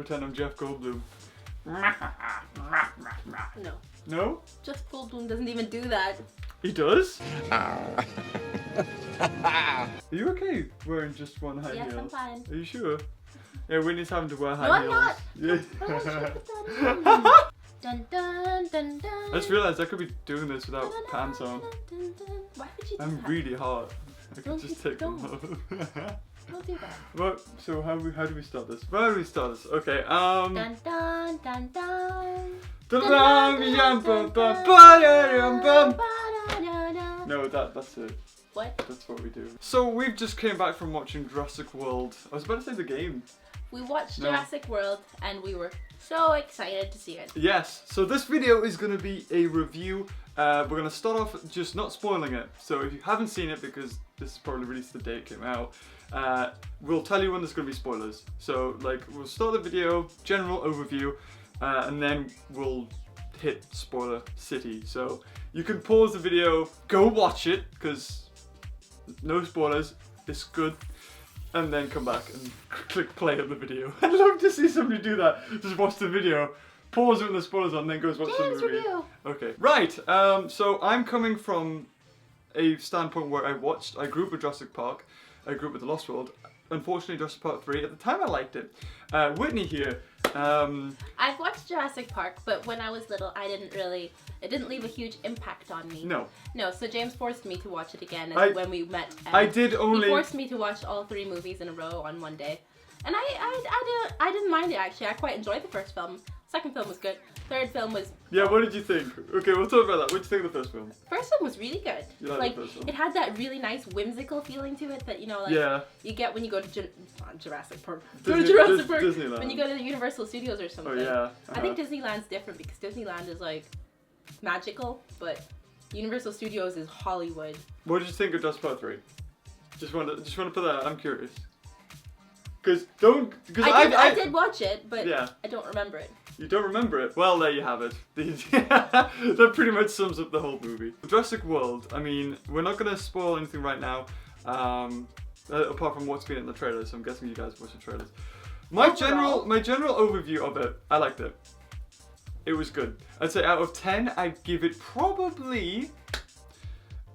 Pretend I'm Jeff Goldblum. No. No? Jeff Goldblum doesn't even do that. He does? Are you okay wearing just one high heel? Yes, I'm fine. Are you sure? Yeah, Whitney's having to wear high No, I'm heels. not. Yeah. Dun, dun, dun, dun. I just realised I could be doing this without pants on. Why would you do I'm that? really hot. I could Don't just you- take them don't. off. Don't do that. What? So how do we start this? Where do we start this? Okay. Dun, dun, dun, dun. No, that's it. What? That's what we do. So we've just came back from watching Jurassic World. I was about to say the game. We watched No. Jurassic World and we were so excited to see it. Yes. So this video is going to be a review. We're going to start off just not spoiling it. So if you haven't seen it, because this is probably released the day it came out, we'll tell you when there's going to be spoilers. So like we'll start the video, general overview, and then we'll hit spoiler city. So you can pause the video, go watch it, because no spoilers, it's good, and then come back and click play on the video. I'd love to see somebody do that. Just watch the video, pause it when the spoilers on, then goes watch the James movie. review. Okay, right. So I'm coming from a standpoint where I grew up with Jurassic Park, I grew up with The Lost World. Unfortunately, Jurassic Park 3, at the time I liked it. Whitney here. I've watched Jurassic Park, but when I was little, it didn't leave a huge impact on me. No. No, so James forced me to watch it again when we met. I did only. He forced me to watch all 3 movies in a row on one day. And I didn't mind it actually. I quite enjoyed the first film. Second film was good. Third film was... Yeah, what did you think? Okay, we'll talk about that. What did you think of the first film? First film was really good. You liked the first film? It had that really nice whimsical feeling to it that, you know, like Yeah. you get when you go to Jurassic Park. Disneyland. When you go to the Universal Studios or something. Oh yeah. I think Disneyland's different because Disneyland is like magical, but Universal Studios is Hollywood. What did you think of Jurassic Park 3? Just want to put that out. I'm curious. Because I did watch it, but yeah. I don't remember it. You don't remember it? Well, there you have it. That pretty much sums up the whole movie. Jurassic World, I mean, we're not going to spoil anything right now, apart from what's been in the trailers, so I'm guessing you guys watched the trailers. My general overview of it, I liked it. It was good. I'd say out of 10, I'd give it probably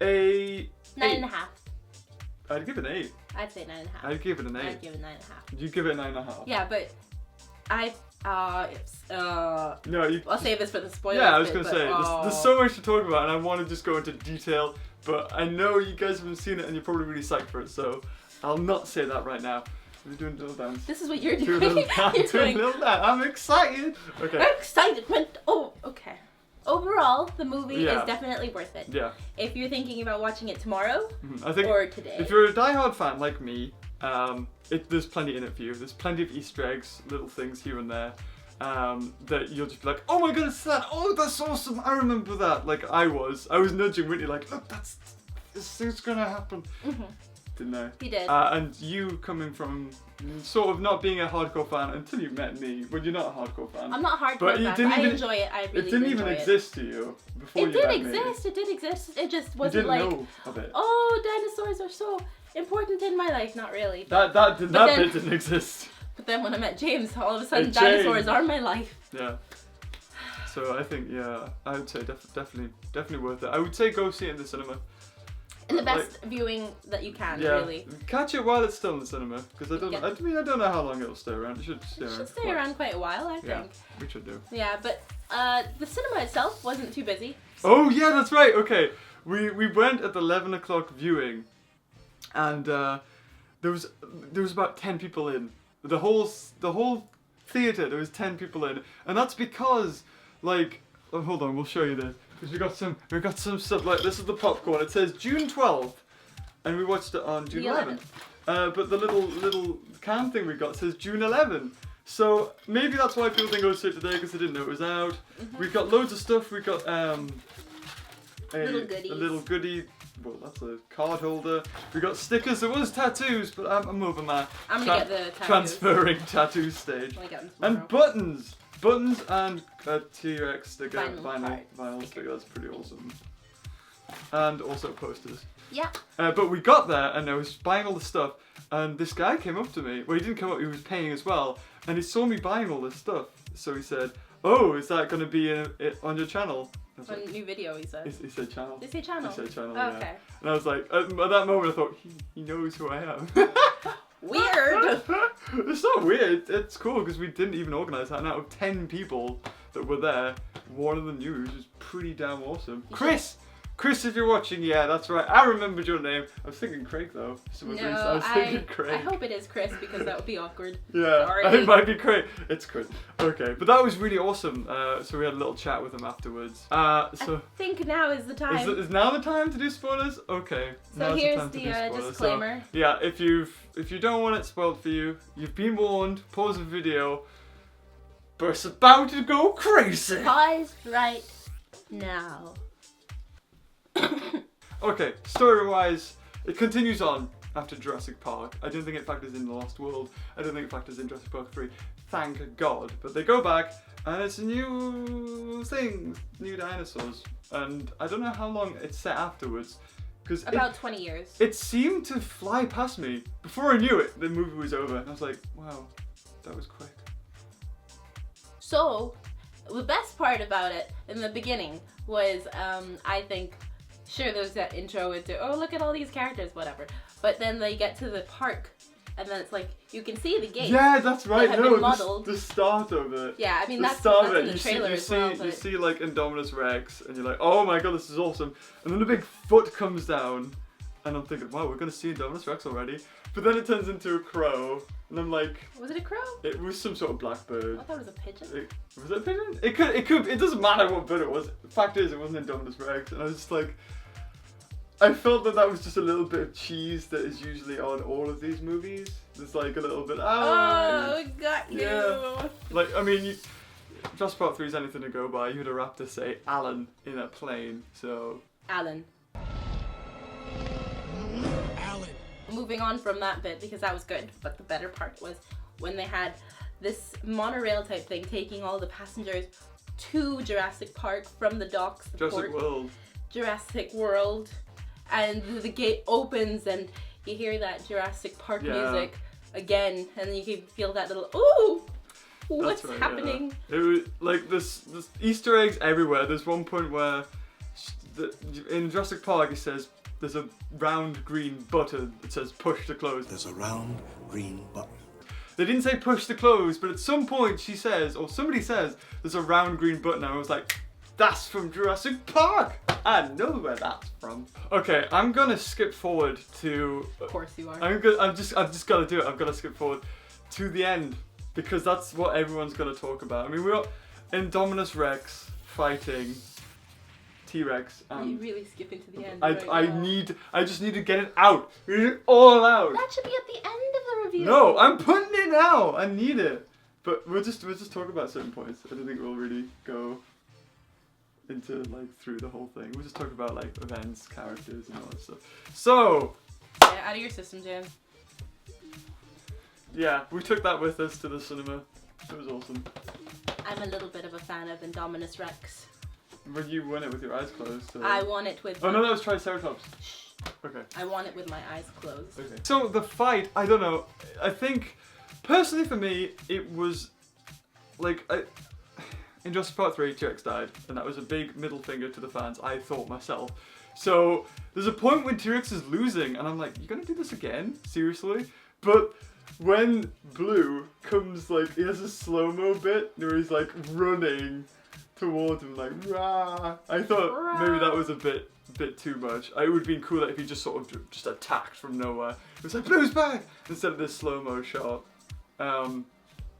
a 9.5. I'd give it an 8. I'd say 9.5. I'd give it an 8. I'd give it 9.5. You give it a 9.5. Yeah, but No, I'll save this for the spoilers. Yeah, I was gonna say, oh. there's so much to talk about, and I want to just go into detail, but I know you guys haven't seen it, and you're probably really psyched for it, so I'll not say that right now. We're doing a little dance. This is what you're Do a doing. little dance. You're Do a doing little dance. I'm excited. Okay. excitement. Oh, okay. Overall, the movie Yeah. is definitely worth it. Yeah. If you're thinking about watching it tomorrow I think or today. if you're a diehard fan like me, there's plenty in it for you. There's plenty of Easter eggs, little things here and there. That you'll just be like, oh my god, it's that! Oh, that's awesome! I remember that. Like I was nudging Whitney, like, look, this thing's gonna happen. Mm-hmm. Didn't I? You did. And you coming from sort of not being a hardcore fan until you met me. Well, you're not a hardcore fan. I'm not a hardcore But fan, but I enjoy it. I really it didn't even enjoy exist to you before it. you It met did me. exist. It did exist. It just You wasn't didn't like, know of it. oh, dinosaurs are so important in my life. Not really. That then- bit didn't exist. But then when I met James, all of a sudden It dinosaurs changed. are my life. Yeah. So I think, yeah, I would say definitely worth it. I would say go see it in the cinema. In the best viewing that you can, Yeah, really. catch it while it's still in the cinema, because I Yeah. don't know how long it'll stay around. It should stay It around. should stay around quite a while, I Yeah, think. we should do. Yeah, but the cinema itself wasn't too busy. Oh yeah, that's right. Okay, we went at the 11 o'clock viewing, and there was about 10 people in the whole theater. There was 10 people in, and that's because like, oh, hold on, we'll show you this. Because we got some stuff like this is the popcorn. It says June 12th, and we watched it on June 11th. But the little can thing we got says June 11th. So maybe that's why people didn't go to it today, because they didn't know it was out. Mm-hmm. We got loads of stuff. We got Little goodies. a little goodie. Well, that's a card holder. We got stickers. There was tattoos, but I'm over that. I'm gonna get the tattoos. Transferring tattoo stage. I'm gonna get them And tomorrow. buttons and a T-Rex sticker, Vinyl vinyl sticker. That's pretty awesome. And also posters. Yeah. But we got there and I was buying all the stuff, and this guy came up to me. Well, he didn't come up, he was paying as well, and he saw me buying all this stuff. So he said, "Oh, is that going to be on your channel?" On a new video, he said. He said channel. Did he say channel? He said channel, oh, yeah. Okay. And I was like, at that moment I thought, he knows who I am. Weird! It's not weird, it's cool because we didn't even organise that, and out of 10 people that were there, one of them knew, which was pretty damn awesome. Chris! Chris, if you're watching, yeah, that's right. I remembered your name. I was thinking Craig though. I was thinking Craig. I hope it is Chris because that would be awkward. Yeah, Sorry. it might be Craig. It's Chris. Okay, but that was really awesome. So we had a little chat with him afterwards. So I think now is the time. is now the time to do spoilers? Okay. So here's the disclaimer. So, yeah, if you don't want it spoiled for you, you've been warned. Pause the video. But it's about to go crazy. Pause right now. Okay, story-wise, it continues on after Jurassic Park. I don't think it factors in The Lost World. I don't think it factors in Jurassic Park 3. Thank God. But they go back, and it's a new thing, new dinosaurs. And I don't know how long it's set afterwards. About 20 years. It seemed to fly past me. Before I knew it, the movie was over. And I was like, wow, that was quick. So, the best part about it in the beginning was, I think, sure, there's that intro into, oh, look at all these characters, whatever. But then they get to the park, and then it's like, you can see the gates. Yeah, that's right. That have been modeled. The start of it. Yeah, I mean, The that's start of in it. the trailer as well. You see like Indominus Rex, and you're like, oh my god, this is awesome. And then the big foot comes down, and I'm thinking, wow, we're gonna see Indominus Rex already. But then it turns into a crow, and I'm like, was it a crow? It was some sort of blackbird. I thought it was a pigeon. Was it a pigeon? It could. It doesn't matter what bird it was. The fact is, it wasn't Indominus Rex, and I was just like, I felt that was just a little bit of cheese that is usually on all of these movies. There's like a little bit. Oh, got you. Yeah. Like, I mean, Jurassic Park 3 is anything to go by. You had a raptor say Alan in a plane, so. Alan. Moving on from that bit, because that was good, but the better part was when they had this monorail type thing taking all the passengers to Jurassic Park from the docks, the Jurassic World. Jurassic World, and the gate opens and you hear that Jurassic Park music again, and you can feel that little ooh, what's happening? Yeah. It was like this Easter eggs everywhere. There's one point where in Jurassic Park it says there's a round green button that says push to close. There's a round green button. They didn't say push to close, but at some point she says, or somebody says, there's a round green button. And I was like, that's from Jurassic Park. I know where that's from. Okay, I'm gonna skip forward to. Of course you are. I've just gotta do it. I've gotta skip forward to the end because that's what everyone's gonna talk about. I mean, we got Indominus Rex fighting T-Rex. Are you really skipping to the end? I just need to get it out. Get it all out. That should be at the end of the review. No, I'm putting it now. I need it. But we'll just talk about certain points. I don't think we'll really go into like through the whole thing. We'll just talk about like events, characters, and all that stuff. So. Yeah, out of your system, Jan. Yeah, we took that with us to the cinema. It was awesome. I'm a little bit of a fan of Indominus Rex. But you won it with your eyes closed. So. I won it with. Oh no, that was Triceratops. Shh. Okay. I won it with my eyes closed. Okay. So the fight, I don't know. I think, personally for me, it was like in Jurassic Park 3, T-Rex died, and that was a big middle finger to the fans. I thought myself. So there's a point when T-Rex is losing, and I'm like, you gonna do this again? Seriously? But when Blue comes, like, he has a slow-mo bit where he's like running towards him, like rah. I thought maybe that was a bit too much. It would have been cooler if he just sort of just attacked from nowhere. It was like Blue's back instead of this slow-mo shot. No,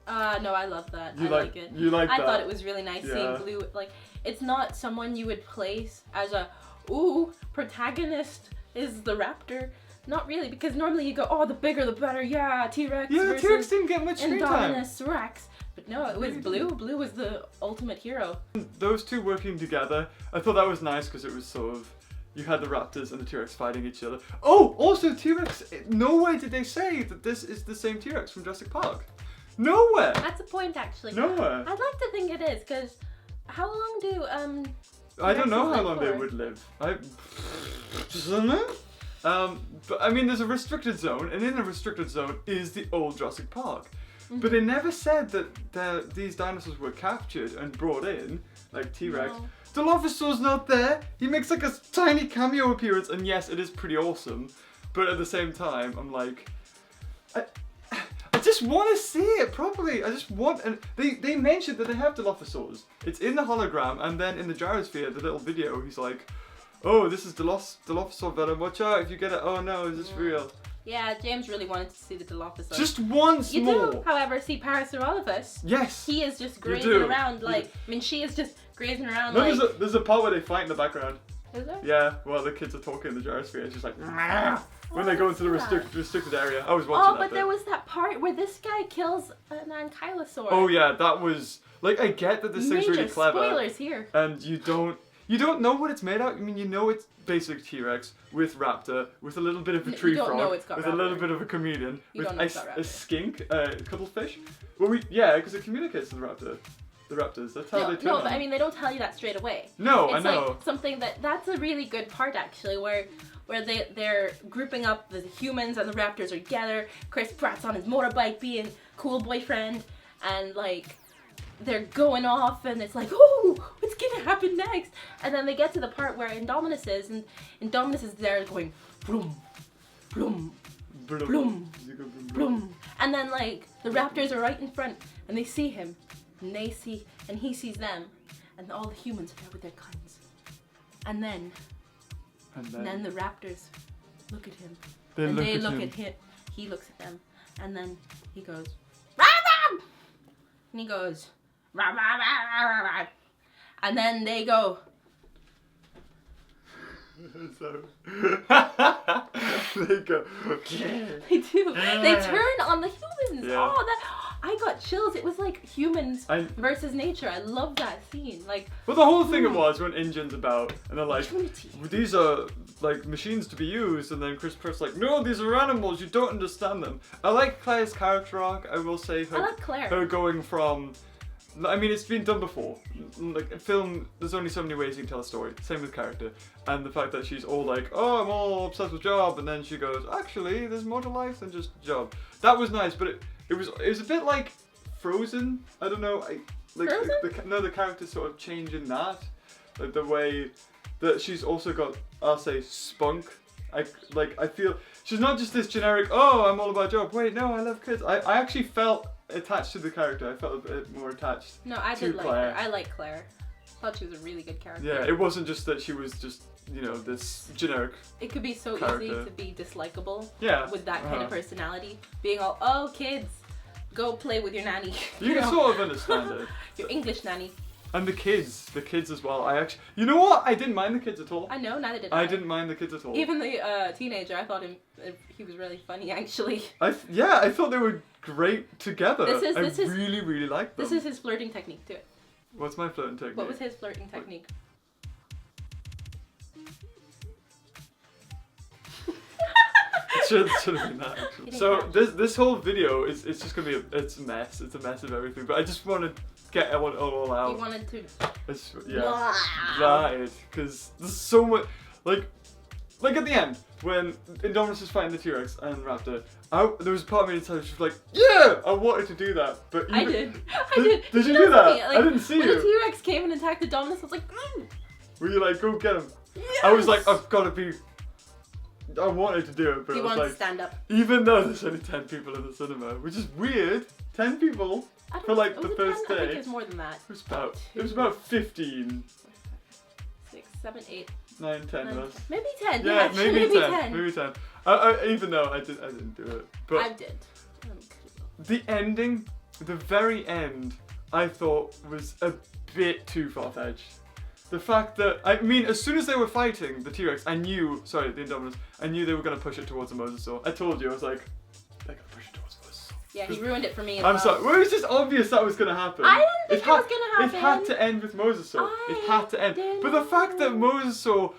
I love that. I like it. You like that? I thought it was really nice seeing Blue. Like, it's not someone you would place as a protagonist is the raptor. Not really, because normally you go, oh, the bigger the better. Yeah, T-Rex. Yeah, versus T-Rex didn't get much screen time. Indominus Rex. But no, it was Blue. Blue was the ultimate hero. Those two working together, I thought that was nice because it was sort of, you had the raptors and the T-Rex fighting each other. Oh, also T-Rex, nowhere did they say that this is the same T-Rex from Jurassic Park. Nowhere. That's a point, actually. Nowhere. I'd like to think it is, because how long do I don't know how long they would live. I don't know. But I mean, there's a restricted zone, and in the restricted zone is the old Jurassic Park. But they never said that these dinosaurs were captured and brought in, like T-Rex. No. Dilophosaur's not there. He makes like a tiny cameo appearance, and yes, it is pretty awesome. But at the same time, I'm like, I just want to see it properly. I just want, and they mentioned that they have Dilophosaurs. It's in the hologram, and then in the gyrosphere, the little video, he's like, oh, this is Dilophosaur venom. Watch out if you get it. Oh no, is this real? Yeah, James really wanted to see the Dilophosaur. Just once you more. do, however, see Parasaurolophus. Yes. He is just You grazing do. around like. I mean, she is just grazing around No, like. there's a part where they fight in the background. Is there? Yeah, well, the kids are talking in the gyrosphere. It's just like when they go into the what's that? restricted area. I was watching Oh, that but bit. there was that part where this guy kills an ankylosaur. Oh yeah, that was like, I get that this thing's Major really clever, spoilers here. and you don't know what it's made out. I mean, you know it's basic T-Rex with raptor, with a little bit of a You tree don't frog, know it's got with a little raptor. bit of a chameleon, You with don't know it's got a raptor. skink, a cuttlefish. Well, because it communicates to the raptors. That's how they turn No, on but I them. mean they don't tell you that straight away. No, It's I know. like something that's a really good part actually, where they're grouping up the humans and the raptors are together. Chris Pratt's on his motorbike being cool boyfriend, and like they're going off, and it's like, oh, what's gonna happen next? And then they get to the part where Indominus is, and Indominus is there going, boom, boom, Bloom. boom, and then like the raptors are right in front, and they see him, and he sees them, and all the humans are there with their guns, and then the raptors look at him, and they look at him. He looks at them, and then he goes, rah, rah! And he goes, rah, rah, rah, rah, rah. And then they go, So they go. they do. They turn on the humans. Yeah. Oh, I got chills. It was like humans I- versus nature. I love that scene. Like, Well, the whole thing it was when Injun's about, and they're like, Trinity. these are like machines to be used, and then Chris Pratt's like, no, these are animals. You don't understand them. I like Claire's character arc. I will say her. I like Claire. Her going from. I mean, it's been done before. Like in film, there's only so many ways you can tell a story. Same with character, and the fact that she's all like, "Oh, I'm all obsessed with job," and then she goes, "Actually, there's more to life than just job." That was nice, but it was a bit like Frozen. I don't know. Frozen? The character sort of change in that, like the way that she's also got, I'll say, spunk. I feel she's not just this generic, "Oh, I'm all about job." Wait, no, I love kids. I actually felt attached to the character. I felt a bit more attached. No, I to did like Claire. her. I like Claire. Thought she was a really good character. Yeah, it wasn't just that she was just, this generic. It could be so easy character. to be dislikable Yeah. with that kind of personality. Being all, oh, kids, go play with your nanny. You can know? sort of understand it. Your English nanny. And the kids as well. You know what? I didn't mind the kids at all. I know, neither did I didn't mind the kids at all. Even the teenager, I thought he was really funny actually. I thought they were great together. This I is- really, really liked them. This is his flirting technique too. What's my flirting technique? What was his flirting technique? Should have been that actually. Getting So catchy. this whole video it's just gonna be it's a mess. It's a mess of everything. But I just want to get it all out. He wanted to. Right, because there's so much like at the end when Indominus is fighting the T-Rex and Raptor. There was a part of me inside which was like, yeah, I wanted to do that, but I did. I did. Did you know do that? something? Like, I didn't see when you. the T-Rex came and attacked the Dominus, I was like, Were you like, go get him? yes! I was like, I've got to be. I wanted to do it, but He I was wanted like, to stand up. even though there's only 10 people in the cinema, which is weird, 10 people I don't for like know, the was it first 10? I think day. it was more than that. It was about 15, 6, 7, 8, 9, 10 9, of us. maybe 10. Yeah, actually, maybe 10. 10. Maybe 10. Even though I didn't do it, but I did. the ending, the very end, I thought was a bit too far-fetched. The fact that, I mean, as soon as they were fighting the T-Rex, the Indominus, I knew they were going to push it towards the Mosasaur. I told you, I was like, they're going to push it towards the Mosasaur. Yeah, he ruined it for me as I'm well. sorry, well, it was just obvious that was going to happen. I didn't think it was gonna It had happen. to end with Mosasaur. It I had to end. didn't But the fact that know. Mosasaur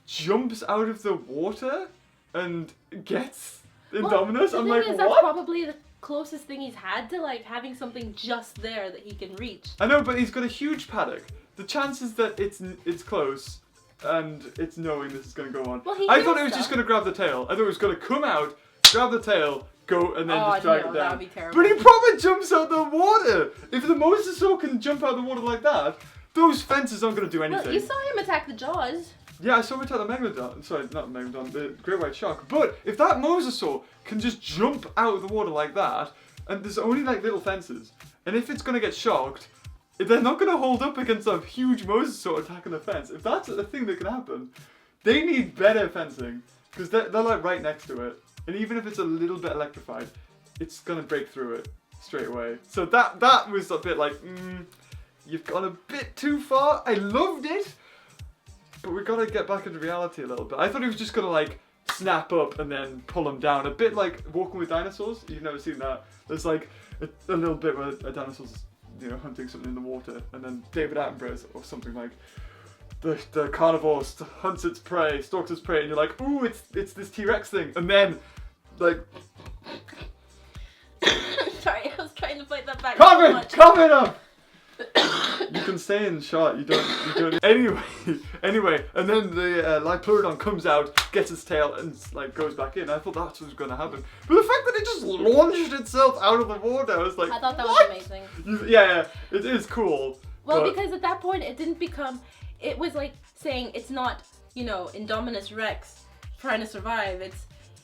jumps out of the water and gets Well, Indominus, the I'm thing like, is, that's what? probably the closest thing he's had to like having something just there that he can reach. I know, but he's got a huge paddock. The chances that it's close and it's knowing this is going to go on. Well, he I hears thought it was stuff. just going to grab the tail. I thought it was going to come out, grab the tail, go, and then just drag it that down. would be terrible. But he probably jumps out the water. If the mosasaur can jump out the water like that, those fences aren't going to do anything. Well, you saw him attack the jaws. Yeah, I saw him attack the megalodon. Sorry, not the megalodon, the great white shark. But if that mosasaur can just jump out of the water like that, and there's only like little fences, and if it's going to get shocked, they're not going to hold up against a huge mosasaur attacking the fence. If that's a thing that can happen, they need better fencing, because they're like right next to it. And even if it's a little bit electrified, it's going to break through it straight away. So that was a bit like, you've gone a bit too far. I loved it, but we got to get back into reality a little bit. I thought he was just going to like snap up and then pull him down. A bit like Walking with Dinosaurs. You've never seen that. There's like a little bit where a dinosaur's, you know, hunting something in the water, and then David Attenborough's or something like, the carnivore hunts its prey, stalks its prey, and you're like, ooh, it's this T-Rex thing, and then like, Sorry, I was trying to fight that back. cover it up. You can stay in the shot. You don't. Anyway, and then the Liopleurodon comes out, gets its tail, and like goes back in. I thought that's what was going to happen, but the fact that it just launched itself out of the water, I was like, I thought that what? was amazing. Yeah, it is cool. Well, but because at that point it didn't become. It was like saying it's not, you know, Indominus Rex trying to survive.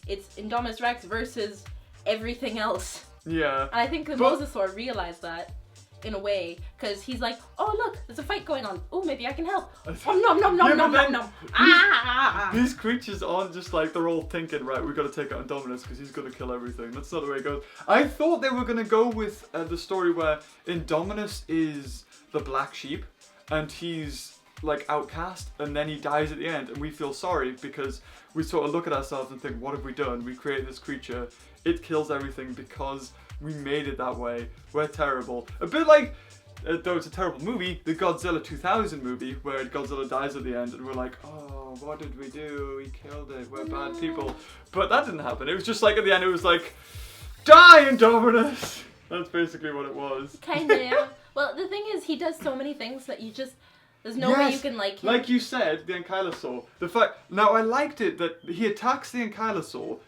It's Indominus Rex versus everything else. Yeah. And I think the mosasaur realized that in a way, because he's like, oh look, there's a fight going on. Oh, maybe I can help. Oh, nom. These creatures aren't just like, they're all thinking, right, we've got to take out Indominus because he's going to kill everything. That's not the way it goes. I thought they were going to go with the story where Indominus is the black sheep and he's like outcast, and then he dies at the end, and we feel sorry because we sort of look at ourselves and think, what have we done? We created this creature, it kills everything because we made it that way. We're terrible. A bit like, though it's a terrible movie, the Godzilla 2000 movie, where Godzilla dies at the end, and we're like, oh, what did we do? We killed it. We're bad people. But that didn't happen. It was just like at the end, it was like, die, Indominus! That's basically what it was. Kinda, yeah. Well, the thing is, he does so many things that you just. There's no way you can like him. Like you said, the ankylosaur. The fact now I liked it that he attacks the ankylosaur,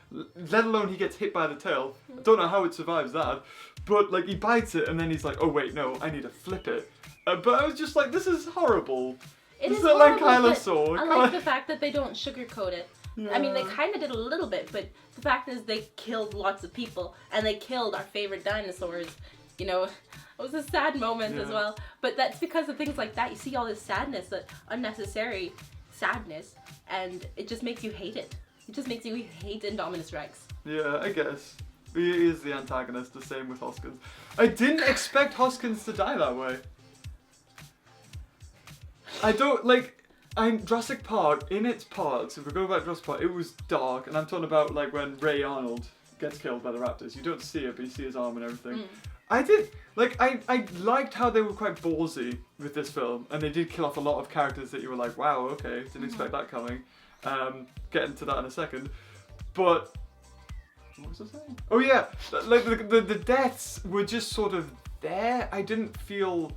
let alone he gets hit by the tail. I don't know how it survives that, but like he bites it and then he's like, oh wait, no, I need to flip it. But I was just like, this is horrible. It is an horrible, ankylosaur. I like the fact that they don't sugarcoat it. Yeah. I mean, they kind of did a little bit, but the fact is they killed lots of people and they killed our favorite dinosaurs. You know, it was a sad moment as well. But that's because of things like that. You see all this sadness, that unnecessary sadness, and it just makes you hate it. It just makes you hate Indominus Rex. Yeah, I guess. He is the antagonist, the same with Hoskins. I didn't expect Hoskins to die that way. I don't, like, Jurassic Park, in its parts, if we go back to Jurassic Park, it was dark, and I'm talking about, like, when Ray Arnold gets killed by the raptors. You don't see it, but you see his arm and everything. I did, like, I liked how they were quite ballsy with this film, and they did kill off a lot of characters that you were like, wow, okay, didn't expect that coming. Get into that in a second. But, what was I saying? Oh yeah, like, the deaths were just sort of there. I didn't feel,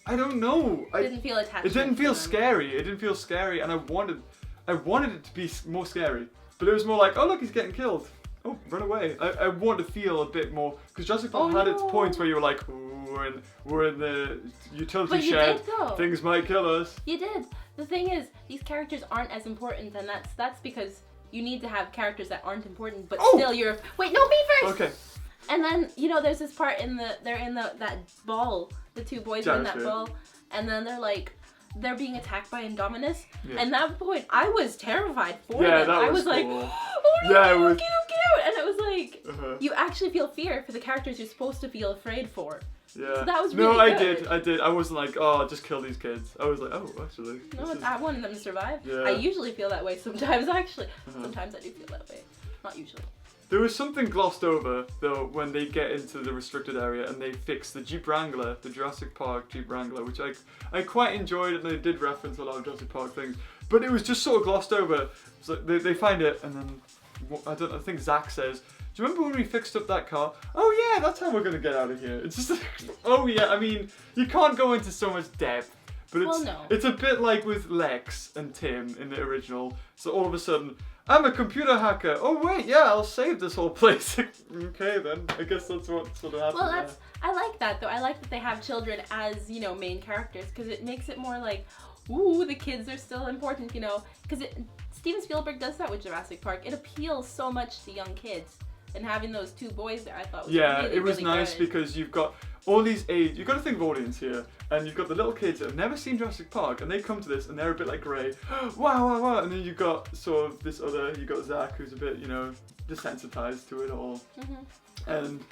I don't know. It didn't feel attached. It didn't feel scary. It didn't feel scary, and I wanted it to be more scary. But it was more like, oh look, he's getting killed. Oh, run away. I want to feel a bit more, because Jurassic Park had its points where you were like, ooh, we're in the utility shed. Did, though. Things might kill us. You did. The thing is, these characters aren't as important, and that's because you need to have characters that aren't important, but still you're. Wait, no, me first. Okay. And then there's this part they're in that ball. The two boys are in that ball, and then they're being attacked by Indominus. Yeah. And at that point, I was terrified for them. I was cool. like, oh no, get out! And it was like, you actually feel fear for the characters you're supposed to feel afraid for. Yeah. So that was really good. I did. I wasn't like, oh, just kill these kids. I was like, oh, actually. No, I wanted them to survive. Yeah. I usually feel that way sometimes, actually. Sometimes I do feel that way. Not usually. There was something glossed over, though, when they get into the restricted area and they fix the Jeep Wrangler, the Jurassic Park Jeep Wrangler, which I quite enjoyed, and they did reference a lot of Jurassic Park things. But it was just sort of glossed over. So they find it, and then, I think Zach says, do you remember when we fixed up that car? Oh yeah, that's how we're going to get out of here. It's just like, oh yeah, I mean, you can't go into so much depth But Well, no. it's a bit like with Lex and Tim in the original. So all of a sudden, I'm a computer hacker. Oh wait, yeah, I'll save this whole place. Okay then, I guess that's what sort of happened. Well, I like that though. I like that they have children as, you know, main characters, because it makes it more like, ooh, the kids are still important, you know, because Steven Spielberg does that with Jurassic Park. It appeals so much to young kids, and having those two boys there, I thought was really, it was really nice good. because you've got all these age. You've got to think of audience here, and you've got the little kids that have never seen Jurassic Park, and they come to this and they're a bit like Grey, wow, wow, wow, and then you've got sort of this other. You got Zach, who's a bit, you know, desensitized to it all, and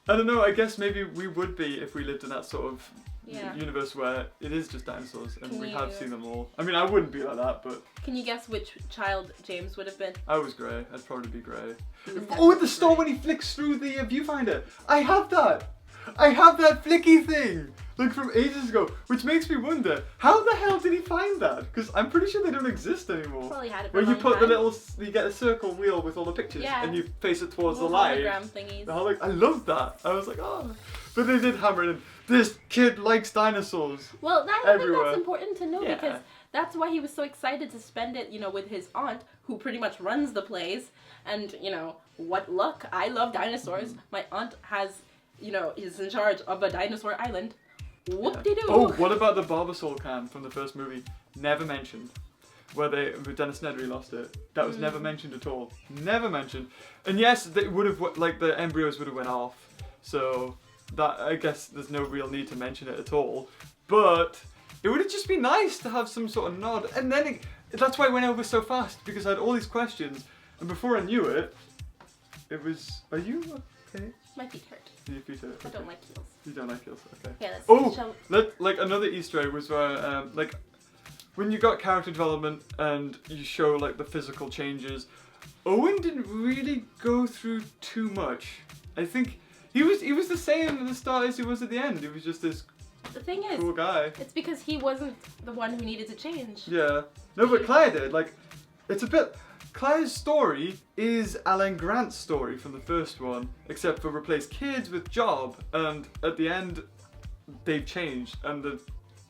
I don't know. I guess maybe we would be if we lived in that sort of universe where it is just dinosaurs and we have seen them all. I mean, I wouldn't be like that, but can you guess which child James would have been? I was Grey. I'd probably be Grey. Oh, at the store when he flicks through the viewfinder. I have that. I have that flicky thing, like from ages ago, which makes me wonder how the hell did he find that? Because I'm pretty sure they don't exist anymore. Probably had it for where a you long put time. the little, you get a circle wheel with all the pictures, and you face it towards the light. Hologram thingies. I love that. I was like, oh, but they did hammer it in. This kid likes dinosaurs. Well, I think everywhere. that's important to know because that's why he was so excited to spend it, you know, with his aunt, who pretty much runs the place. And, you know, what luck. I love dinosaurs. My aunt has, you know, is in charge of a dinosaur island. Whoop-de-doo. Oh, what about the Barbasol can from the first movie? Never mentioned. Where Dennis Nedry lost it. That was never mentioned at all. Never mentioned. And yes, they would have, like, the embryos would have went off. So that, I guess there's no real need to mention it at all. But it would have just been nice to have some sort of nod. And then that's why it went over so fast, because I had all these questions. And before I knew it, it was, are you okay? My feet hurt. Your feet hurt. I Okay. don't like heels. You don't like heels, okay. Yeah, that's Oh, like another Easter egg was where, like, when you got character development and you show like the physical changes, Owen didn't really go through too much. I think he was the same at the start as he was at the end. He was just this the thing is, cool guy. it's because he wasn't the one who needed to change. Yeah. No, but Claire did. Like, it's a bit. Claire's story is Alan Grant's story from the first one, except for replace kids with job, and at the end, they've changed, and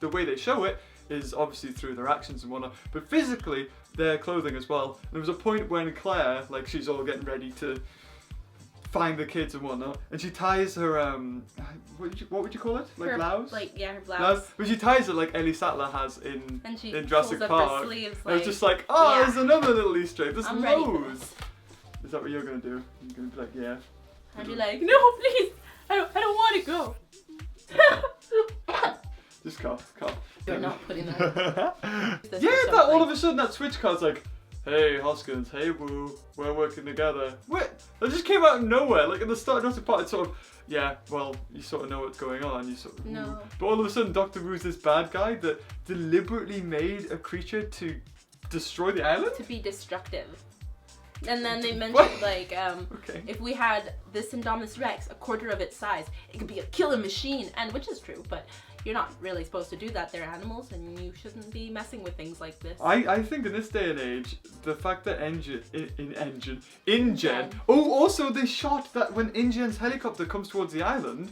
the way they show it is obviously through their actions and whatnot, but physically, their clothing as well. There was a point when Claire, like, she's all getting ready to find the kids and whatnot, and she ties her what would you call it? Like her blouse? Like her blouse. But she ties it like Ellie Sattler has in Jurassic pulls up Park. her sleeves, I was just like, oh, yeah. there's another little Easter egg. There's I'm ready for loads. this. Is that what you're gonna do? You're gonna be like, yeah. I'd be like, no, please, I don't want to go. Just cough. You're not putting that. Yeah, that all of a sudden that switch card's like, hey Hoskins, hey Woo, we're working together. What? That just came out of nowhere. Like at the start of Jurassic Park, it's sort of, yeah, well, you sort of know what's going on. You sort of, No. But all of a sudden, Dr. Wu's this bad guy that deliberately made a creature to destroy the island. To be destructive. And then they mentioned What? like, Okay. if we had this Indominus Rex, a quarter of its size, it could be a killer machine, and which is true, but you're not really supposed to do that. They're animals, and you shouldn't be messing with things like this. I think in this day and age, the fact that InGen. Oh, also they shot that when InGen's helicopter comes towards the island,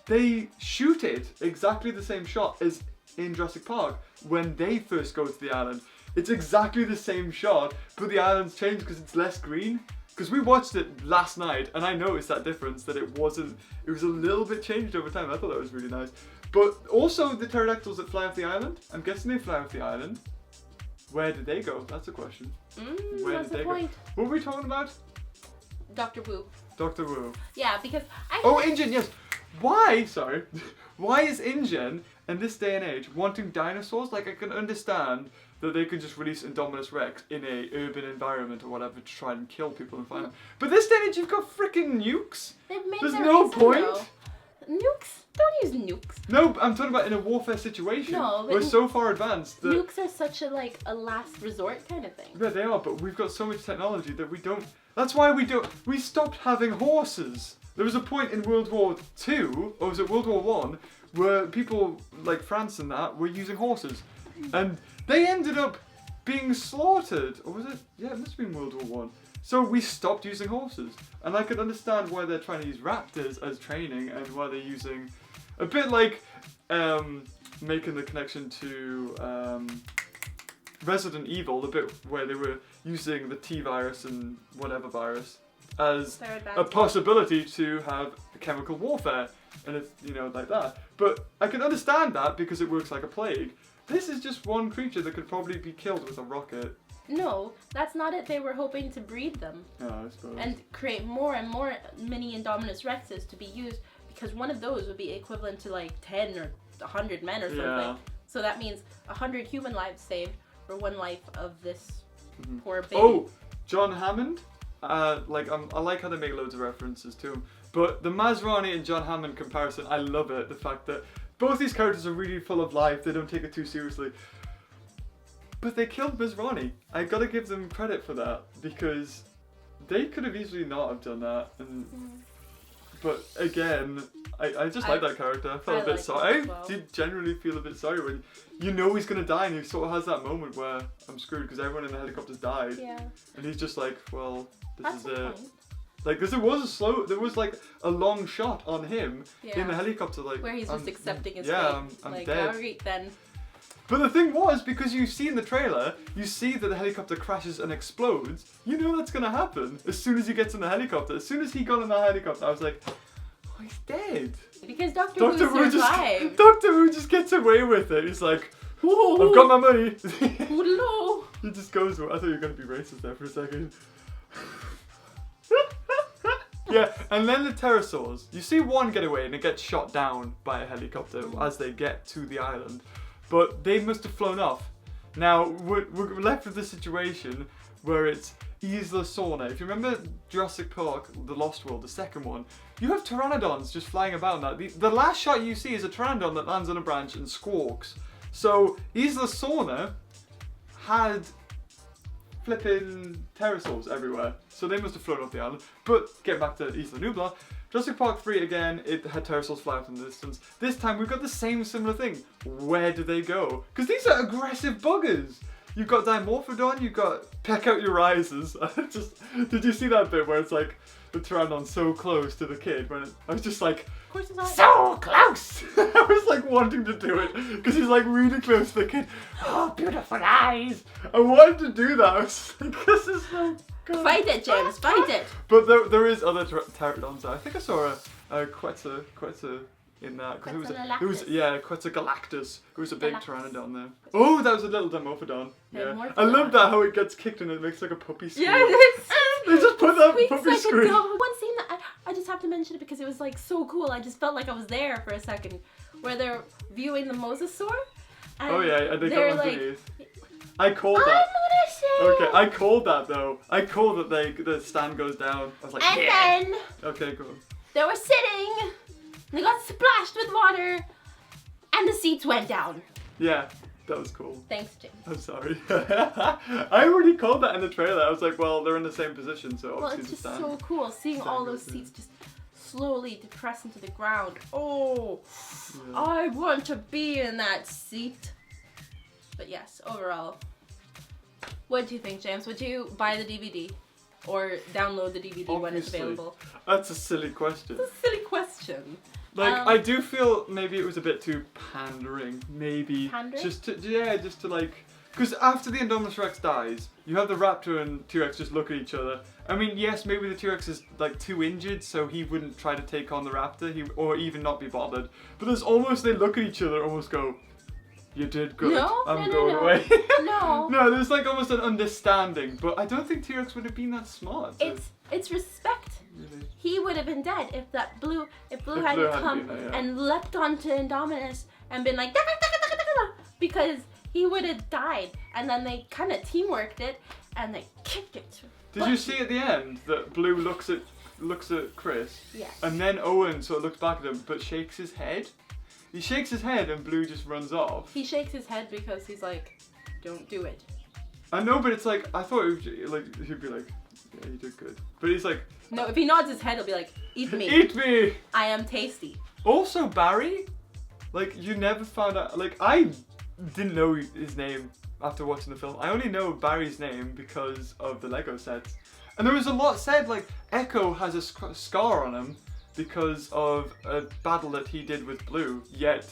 they shoot it exactly the same shot as in Jurassic Park when they first go to the island. It's exactly the same shot, but the island's changed because it's less green. Because we watched it last night, and I noticed that difference, that it was a little bit changed over time. I thought that was really nice. But also the pterodactyls that fly off the island, I'm guessing they fly off the island. Where did they go? That's a question. Where That's did they the point. go? What were we talking about? Dr. Wu. Dr. Wu. Yeah, because Oh, InGen, yes. Why is InGen in this day and age wanting dinosaurs? Like, I can understand that they can just release Indominus Rex in a urban environment or whatever to try and kill people and find them. But this day and age, you've got freaking nukes. they've made There's their no reason, point. though. Nukes? Don't use nukes. No, I'm talking about in a warfare situation. No, but we're so far advanced that Nukes are such a a last resort kind of thing. yeah, they are. But we've got so much technology that we don't. That's why we stopped having horses. There was a point in World War II, or was it World War One, where people like France and that were using horses, and they ended up being slaughtered. Or was it? Yeah, it must have been World War One. So we stopped using horses, and I could understand why they're trying to use raptors as training, and why they're using a bit like making the connection to Resident Evil, the bit where they were using the T virus and whatever virus as a possibility to have chemical warfare, and it's, you know, like that. But I can understand that because it works like a plague. This is just one creature that could probably be killed with a rocket. No, that's not it. They were hoping to breed them. Oh, I suppose. And create more and more mini Indominus Rexes to be used, because one of those would be equivalent to like 10 or 100 men or something. Yeah. So that means 100 human lives saved for one life of this poor baby. Oh, John Hammond. I like how they make loads of references to him. But the Masrani and John Hammond comparison, I love it. The fact that both these characters are really full of life. They don't take it too seriously. But they killed Masrani. I gotta give them credit for that, because they could have easily not have done that. And but again, I just like that character. I felt a bit sorry. I did generally feel a bit sorry when you know he's gonna die, and he sort of has that moment where I'm screwed because everyone in the helicopter's died. Yeah. And he's just like, well, this That's is the it. point. Like, there was like a long shot on him in the helicopter, like where he's just accepting his fate. I'm like, dead. alright then. But the thing was, because you see in the trailer, you see that the helicopter crashes and explodes. You know that's gonna happen as soon as he gets in the helicopter. As soon as he got in the helicopter, I was like, oh, he's dead. Because Doctor Who survived. Doctor Who just gets away with it. He's like, oh, I've got my money. Oh, no. He just goes. I thought you were gonna be racist there for a second. Yeah, and then the pterosaurs. You see one get away and it gets shot down by a helicopter as they get to the island. But they must have flown off. Now, we're left with the situation where it's Isla Sorna. If you remember Jurassic Park, The Lost World, the second one, you have pteranodons just flying about in that. The last shot you see is a pteranodon that lands on a branch and squawks. So, Isla Sorna had flipping pterosaurs everywhere. So they must have flown off the island. But, get back to Isla Nublar. Jurassic Park 3 again, it had pterosaurs fly out in the distance. This time we've got the same similar thing. Where do they go? Because these are aggressive buggers. You've got Dimorphodon, you've got Peck Out Your Rises. Did you see that bit where it's like the pteranodon so close to the kid? I was just like, Of course it's not. so close! I was like wanting to do it because he's like really close to the kid. Oh, beautiful eyes! I wanted to do that. I was like, this is so good. Fight it, James, fight it! But there is other pteranodons. I think I saw a Quetzal in that. It was Quetzalgalactus. It was a big pteranodon there. Oh, that was a little Dimorphodon. Yeah. I love that how it gets kicked and it makes like a puppy scream. Yeah, it's They just put that puppy like scream. One scene that I just have to mention it because it was like so cool. I just felt like I was there for a second, where they're viewing the mosasaur. And Oh yeah, and they they're go like, underneath. I called I'm that. gonna shoot. Okay, I called that though. I called that the stand goes down. I was like, And yeah. then Okay, go on. they were sitting. And they got splashed with water, and the seats went down. Yeah, that was cool. Thanks, James. I'm sorry. I already called that in the trailer. I was like, well, they're in the same position, so Well, obviously it's just the stand. so cool seeing all those seats just slowly depress into the ground. Oh, Yeah. I want to be in that seat. But yes, overall, what do you think, James? Would you buy the DVD or download the DVD when it's Obviously. available? That's a silly question. It's a silly question. Like, I do feel maybe it was a bit too pandering. Maybe. Pandering? Just to like. Because after the Indominus Rex dies, you have the Raptor and T-Rex just look at each other. I mean, yes, maybe the T-Rex is like too injured, so he wouldn't try to take on the Raptor, or even not be bothered. But there's almost, they look at each other, almost go, "You did good. No, I'm no, going no. away." No. No, there's like almost an understanding, but I don't think T-Rex would have been that smart. It's respect. Really. He would have been dead if Blue If hadn't Blue hadn't come been there, yeah. and leapt onto Indominus and been like, "Da, da, da, da, da, da, da," because he would have died. And then they kind of teamworked it and they kicked it. Did you see at the end that Blue looks at Chris? Yes. And then Owen sort of looks back at him, but shakes his head. He shakes his head and Blue just runs off. He shakes his head because he's like, "Don't do it." I know, but it's like, I thought it would, like, he'd be like, "Yeah, you did good." But he's like, No, if he nods his head, he'll be like, "Eat me. "Eat me!" I am tasty." Also, Barry, like, you never found out, like, I didn't know his name after watching the film. I only know Barry's name because of the Lego sets. And there was a lot said, like, Echo has a scar on him because of a battle that he did with Blue, yet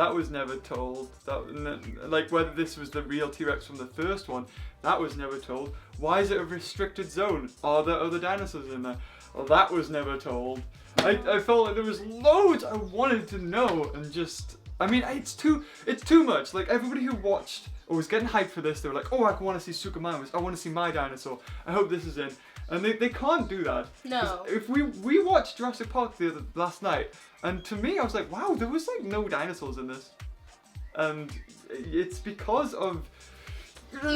that was never told. Like whether this was the real T-Rex from the first one, that was never told. Why is it a restricted zone? Are there other dinosaurs in there? Well, that was never told. I felt like there was loads I wanted to know, and just, I mean, it's too much. Like everybody who watched or was getting hyped for this, they were like, oh, I want to see Suchomimus, I want to see my dinosaur, I hope this is in. And they can't do that. No. If we watched Jurassic Park last night, and to me I was like, wow, there was like no dinosaurs in this. And it's because of... There's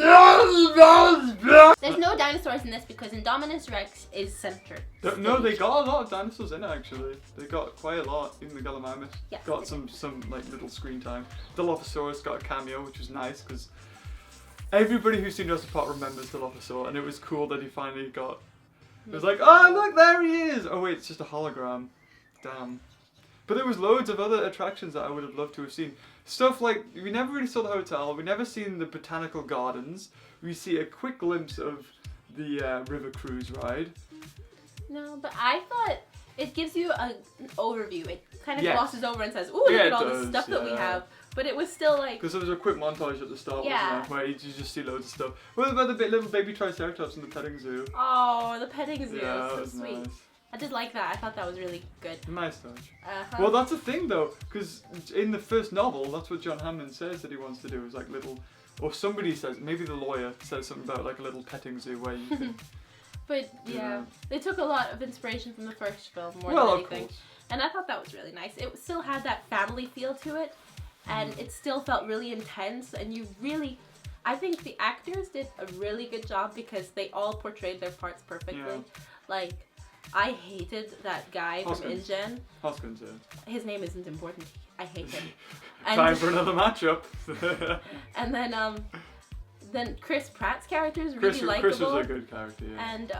no dinosaurs in this because Indominus Rex is centered. No, they got a lot of dinosaurs in it actually. They got quite a lot. Even the Gallimimus got some like little screen time. Dilophosaurus got a cameo, which was nice because everybody who's seen Jurassic Park remembers Dilophosaurus, and it was cool that he finally got. It was like, oh look, there he is. Oh wait, it's just a hologram. Damn. But there was loads of other attractions that I would have loved to have seen. Stuff like, we never really saw the hotel, we never seen the botanical gardens, we see a quick glimpse of the river cruise ride. No, but I thought it gives you an overview. It kind of glosses over and says, ooh, look Yeah, at all does, the stuff that we have. But it was still like... Because there was a quick montage at the start, wasn't there, where you just see loads of stuff. What about the little baby Triceratops in the petting zoo? Oh, the petting zoo, Yeah, so that was sweet. nice. I did like that. I thought that was really good. Nice touch. Uh-huh. Well, that's the thing though, because in the first novel, that's what John Hammond says that he wants to do, is like little, or somebody says, maybe the lawyer says something about like a little petting zoo where you can... But yeah, they took a lot of inspiration from the first film more than anything. Of course. And I thought that was really nice. It still had that family feel to it, and it still felt really intense, and you really... I think the actors did a really good job because they all portrayed their parts perfectly. Yeah. Like, I hated that guy from InGen. Hoskins, yeah. His name isn't important. I hate him. Time for another matchup. And then Chris Pratt's character is really likable. Chris was a good character, yeah. And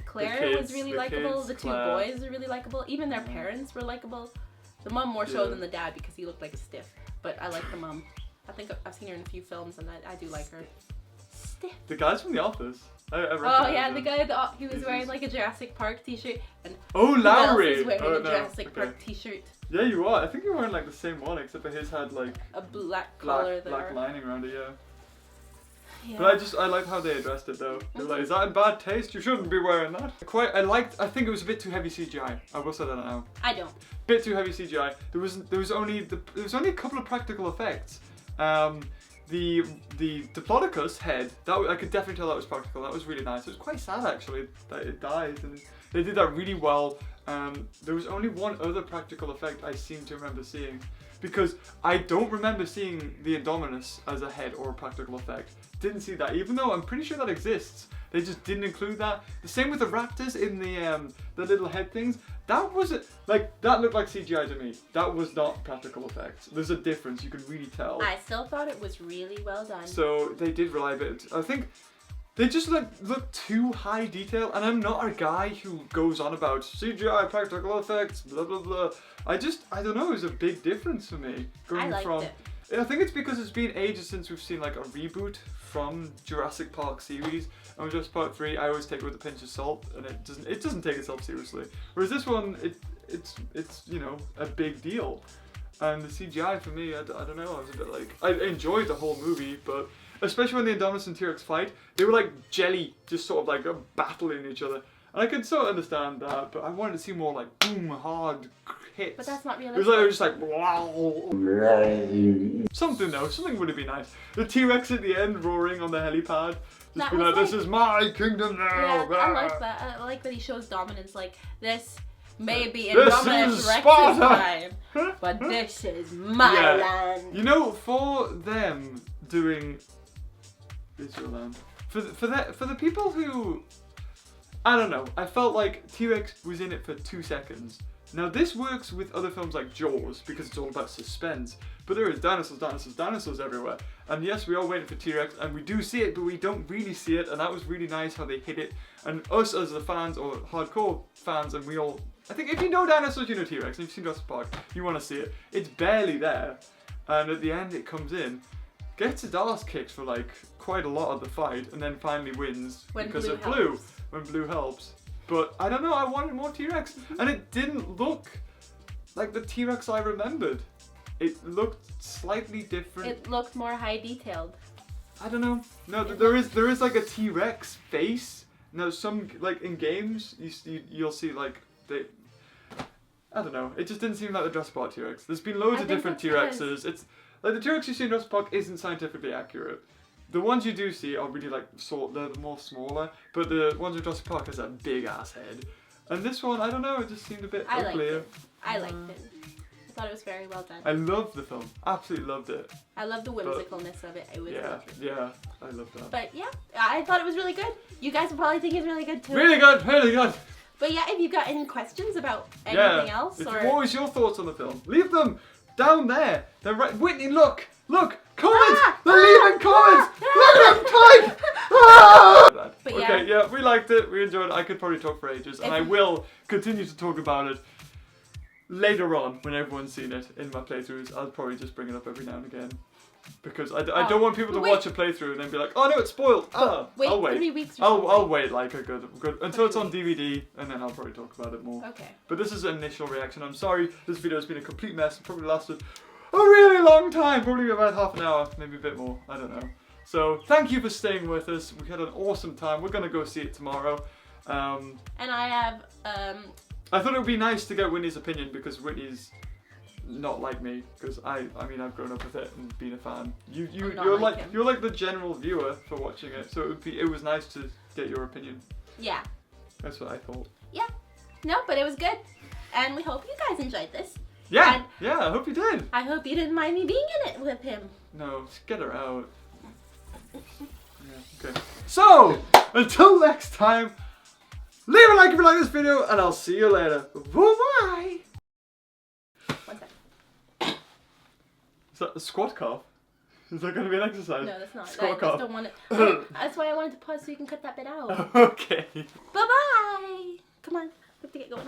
Claire was really likable. The two Claire. boys are really likable. Even their parents were likable. The mom more so than the dad because he looked like a stiff. But I like the mom. I think I've seen her in a few films and I do like her. Stiff. The guys from The Office. I Oh yeah, the guy he was wearing like a Jurassic Park t-shirt. And oh, Lowry! who else is wearing a no. Jurassic Park t-shirt? Yeah, you are. I think you're wearing like the same one, except for his had like a black collar there. Black lining around it, yeah. Yeah. But I like how they addressed it though. They're like, is that in bad taste? You shouldn't be wearing that. I think it was a bit too heavy CGI. I will say that now. I don't. Bit too heavy CGI. There was only a couple of practical effects. The Diplodocus head, I could definitely tell that was practical. That was really nice. It was quite sad actually that it died, and they did that really well. There was only one other practical effect I seem to remember seeing, because I don't remember seeing the Indominus as a head or a practical effect. Didn't see that, even though I'm pretty sure that exists. They just didn't include that. The same with the raptors in the little head things. That wasn't like, that looked like CGI to me. That was not practical effects. There's a difference. You can really tell. I still thought it was really well done. So they did rely a bit. I think they just look too high detail, and I'm not a guy who goes on about CGI, practical effects, blah blah blah. I don't know. It was a big difference for me I liked it. I think it's because it's been ages since we've seen like a reboot from Jurassic Park series. And with Jurassic Park 3, I always take it with a pinch of salt, and it doesn't take itself seriously. Whereas this one, it's you know, a big deal. And the CGI for me, I don't know, I was a bit like, I enjoyed the whole movie, but especially when the Indominus and T-Rex fight, they were like jelly, just sort of like battling each other. And I could sort of understand that, but I wanted to see more like boom, hard hits. But that's not It realistic. was just like, wow. Something would have been nice. The T-Rex at the end roaring on the helipad. Just be like, this is my kingdom now. Yeah, I like that. I like that he shows dominance. Like, this may be This Indominus is Rex's Sparta. time, but this is my land. You know, for them doing Israel land, for the people who, I don't know, I felt like T-Rex was in it for 2 seconds. Now this works with other films like Jaws because it's all about suspense, but there is dinosaurs everywhere. And yes, we are waiting for T-Rex, and we do see it, but we don't really see it, and that was really nice how they hit it. And us as the fans, or hardcore fans, and we all, I think if you know dinosaurs, you know T-Rex, and if you've seen Jurassic Park, you want to see it. It's barely there, and at the end it comes in, gets its ass kicked for like quite a lot of the fight, and then finally wins because of Blue, when Blue helps. But I don't know, I wanted more T-Rex, and it didn't look like the T-Rex I remembered. it looked slightly different. It looked more high detailed. I don't know. No, there is like a T-Rex face. Now some like in games you'll see like they. I don't know. It just didn't seem like the Jurassic Park T-Rex. There's been loads of different T-Rexes. It's like the T-Rex you see in Jurassic Park isn't scientifically accurate. The ones you do see are really like they're more smaller, but the ones in Jurassic Park has that big ass head. And this one, I don't know, it just seemed a bit uglier. I liked it. I thought it was very well done. I loved the film. Absolutely loved it. I loved the whimsicalness of it. It was yeah, I love that. But yeah, I thought it was really good. You guys will probably think it's really good too. Really good, really good. But yeah, if you've got any questions about anything else, what was your thoughts on the film? Leave them down there. They're right. Whitney, look, comments. They're leaving comments. Look at them type. But Okay, yeah, we liked it. We enjoyed it. I could probably talk for ages, and I will continue to talk about it later on when everyone's seen it in my playthroughs. I'll probably just bring it up every now and again. Because I don't want people to watch a playthrough and then be like, oh no, it's spoiled. I'll wait. 3 weeks. I'll wait like a good until it's on DVD, and then I'll probably talk about it more. Okay. But this is an initial reaction. I'm sorry, this video has been a complete mess. It probably lasted a really long time, probably about half an hour, maybe a bit more. I don't know. So thank you for staying with us. We had an awesome time. We're gonna go see it tomorrow. And I have. I thought it would be nice to get Whitney's opinion because Whitney's not like me, because I mean I've grown up with it and been a fan. You're like the general viewer for watching it, so it was nice to get your opinion. Yeah. That's what I thought. Yeah. No, but it was good, and we hope you guys enjoyed this. Yeah. Yeah. I hope you did. I hope you didn't mind me being in it with him. No, just get her out. Yeah. Okay. So until next time, leave a like if you like this video, and I'll see you later. Bye. One second. Is that a squat cough? Is that going to be an exercise? No, that's not. Squat I just cough. don't want it. That's why I wanted to pause so you can cut that bit out. Okay. Bye-bye. Come on. We have to get going.